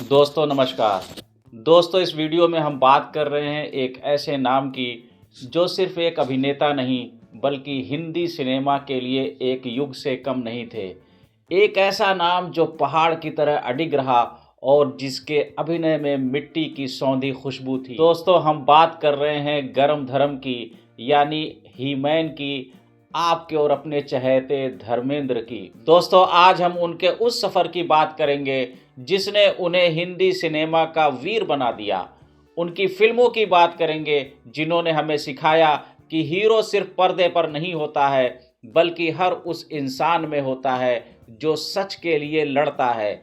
दोस्तों नमस्कार। दोस्तों इस वीडियो में हम बात कर रहे हैं एक ऐसे नाम की जो सिर्फ एक अभिनेता नहीं बल्कि हिंदी सिनेमा के लिए एक युग से कम नहीं थे। एक ऐसा नाम जो पहाड़ की तरह अडिग रहा और जिसके अभिनय में मिट्टी की सौंधी खुशबू थी। दोस्तों हम बात कर रहे हैं गरम धर्म की यानी ही-मैन की, आपके और अपने चहेते धर्मेंद्र की। दोस्तों आज हम उनके उस सफ़र की बात करेंगे जिसने उन्हें हिंदी सिनेमा का वीर बना दिया। उनकी फिल्मों की बात करेंगे जिन्होंने हमें सिखाया कि हीरो सिर्फ पर्दे पर नहीं होता है बल्कि हर उस इंसान में होता है जो सच के लिए लड़ता है।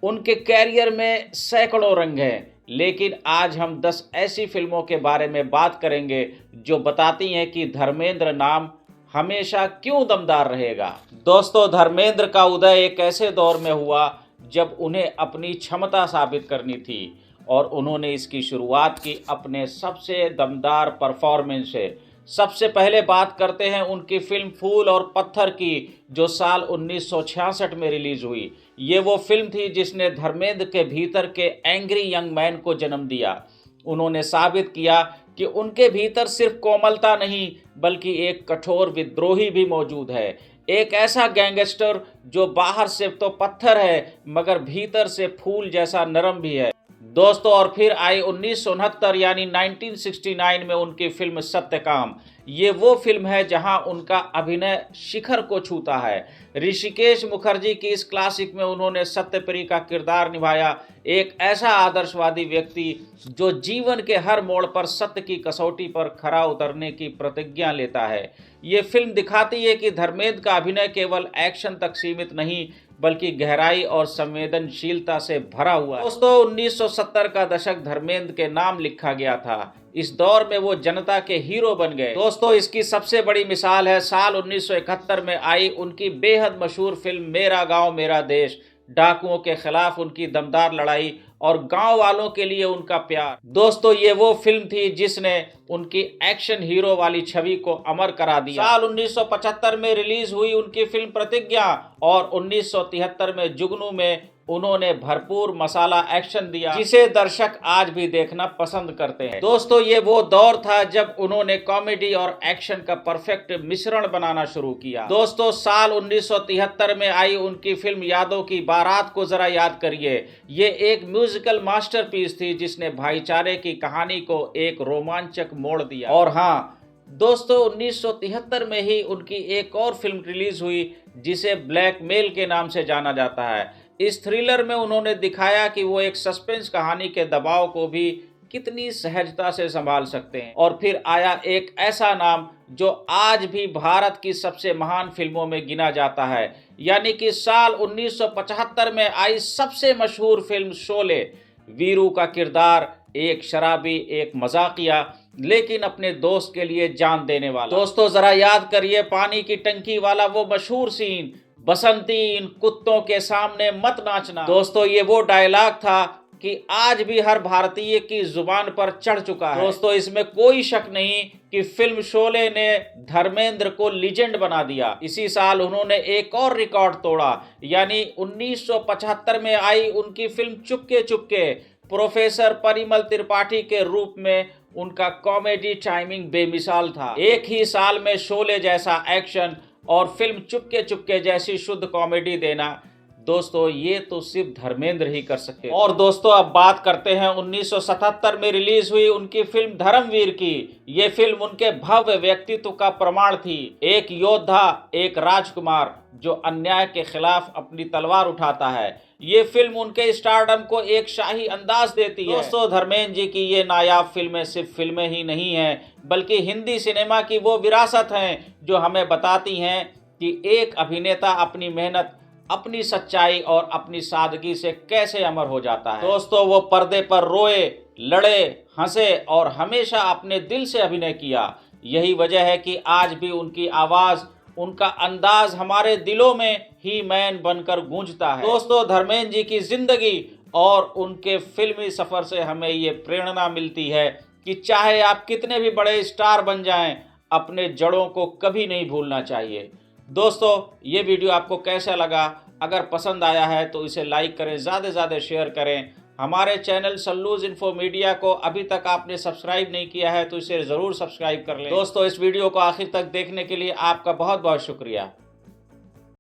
उनके कैरियर में सैकड़ों रंग हैं, लेकिन आज हम 10 ऐसी फिल्मों के बारे में बात करेंगे जो बताती हैं कि धर्मेंद्र नाम हमेशा क्यों दमदार रहेगा। दोस्तों धर्मेंद्र का उदय एक ऐसे दौर में हुआ जब उन्हें अपनी क्षमता साबित करनी थी और उन्होंने इसकी शुरुआत की अपने सबसे दमदार परफॉर्मेंस से। सबसे पहले बात करते हैं उनकी फिल्म फूल और पत्थर की जो साल 1966 में रिलीज हुई। ये वो फिल्म थी जिसने धर्मेंद्र के भीतर के एंग्री यंग मैन को जन्म दिया। उन्होंने साबित किया कि उनके भीतर सिर्फ कोमलता नहीं बल्कि एक कठोर विद्रोही भी मौजूद है। एक ऐसा गैंगस्टर जो बाहर से तो पत्थर है मगर भीतर से फूल जैसा नरम भी है। दोस्तों और फिर आई 1969 यानी 1969 में उनकी फिल्म सत्यकाम। ये वो फिल्म है जहां उनका अभिनय शिखर को छूता है। ऋषिकेश मुखर्जी की इस क्लासिक में उन्होंने सत्यप्री का किरदार निभाया, एक ऐसा आदर्शवादी व्यक्ति जो जीवन के हर मोड़ पर सत्य की कसौटी पर खरा उतरने की प्रतिज्ञा लेता है। ये फिल्म दिखाती है कि धर्मेंद्र का अभिनय केवल एक्शन तक सीमित नहीं बल्कि गहराई और संवेदनशीलता से भरा हुआ है। दोस्तों 1970 का दशक धर्मेंद्र के नाम लिखा गया था। इस दौर में वो जनता के हीरो बन गए। दोस्तों इसकी सबसे बड़ी मिसाल है साल 1971 में आई उनकी बेहद मशहूर फिल्म मेरा गांव मेरा देश। डाकुओं के खिलाफ उनकी दमदार लड़ाई और गांव वालों के लिए उनका प्यार। दोस्तों ये वो फिल्म थी जिसने उनकी एक्शन हीरो वाली छवि को अमर करा दिया। साल 1975 में रिलीज हुई उनकी फिल्म प्रतिज्ञा और 1973 में जुगनू में उन्होंने भरपूर मसाला एक्शन दिया जिसे दर्शक आज भी देखना पसंद करते हैं। दोस्तों ये वो दौर था जब उन्होंने कॉमेडी और एक्शन का परफेक्ट मिश्रण बनाना शुरू किया। दोस्तों साल 1973 में आई उनकी फिल्म यादों की बारात को जरा याद करिए। ये एक म्यूजिकल मास्टरपीस थी जिसने भाईचारे की कहानी को एक रोमांचक मोड़ दिया। और हाँ दोस्तों 1973 में ही उनकी एक और फिल्म रिलीज हुई जिसे ब्लैकमेल के नाम से जाना जाता है। इस थ्रिलर में उन्होंने दिखाया कि वो एक सस्पेंस कहानी के दबाव को भी कितनी सहजता से संभाल सकते हैं। और फिर आया एक ऐसा नाम जो आज भी भारत की सबसे महान फिल्मों में गिना जाता है, यानी कि साल 1975 में आई सबसे मशहूर फिल्म शोले। वीरू का किरदार एक शराबी, एक मजाकिया लेकिन अपने दोस्त के लिए जान देने वाला। दोस्तों जरा याद करिए पानी की टंकी वाला वो मशहूर सीन, बसंती इन कुत्तों के सामने मत नाचना। दोस्तों ये वो डायलॉग था कि आज भी हर भारतीय की जुबान पर चढ़ चुका है। दोस्तों इसमें कोई शक नहीं कि फिल्म शोले ने धर्मेंद्र को लीजेंड बना दिया। इसी साल उन्होंने एक और रिकॉर्ड तोड़ा, यानी 1975 में आई उनकी फिल्म चुपके चुपके। प्रोफेसर परिमल त्रिपाठी के रूप में उनका कॉमेडी टाइमिंग बेमिसाल था। एक ही साल में शोले जैसा एक्शन और फिल्म चुपके चुपके जैसी शुद्ध कॉमेडी देना, दोस्तों ये तो सिर्फ धर्मेंद्र ही कर सकते हैं। और दोस्तों अब बात करते हैं 1977 में रिलीज हुई उनकी फिल्म धर्मवीर की। ये फिल्म उनके भव्य व्यक्तित्व का प्रमाण थी। एक योद्धा, एक राजकुमार जो अन्याय के खिलाफ अपनी तलवार उठाता है। ये फिल्म उनके स्टारडम को एक शाही अंदाज देती है। दोस्तों धर्मेंद्र जी की ये नायाब फिल्में सिर्फ फिल्में ही नहीं हैं बल्कि हिंदी सिनेमा की वो विरासत हैं जो हमें बताती हैं कि एक अभिनेता अपनी मेहनत, अपनी सच्चाई और अपनी सादगी से कैसे अमर हो जाता है। दोस्तों वो पर्दे पर रोए, लड़े, हंसे और हमेशा अपने दिल से अभिनय किया। यही वजह है कि आज भी उनकी आवाज़, उनका अंदाज हमारे दिलों में ही मैन बनकर गूंजता है। दोस्तों धर्मेंद्र जी की जिंदगी और उनके फिल्मी सफ़र से हमें ये प्रेरणा मिलती है कि चाहे आप कितने भी बड़े स्टार बन जाएं, अपने जड़ों को कभी नहीं भूलना चाहिए। दोस्तों ये वीडियो आपको कैसा लगा? अगर पसंद आया है तो इसे लाइक करें, ज़्यादा से ज़्यादा शेयर करें। हमारे चैनल सल्लूज इन्फो मीडिया को अभी तक आपने सब्सक्राइब नहीं किया है तो इसे ज़रूर सब्सक्राइब कर लें। दोस्तों, इस वीडियो को आखिर तक देखने के लिए आपका बहुत बहुत शुक्रिया।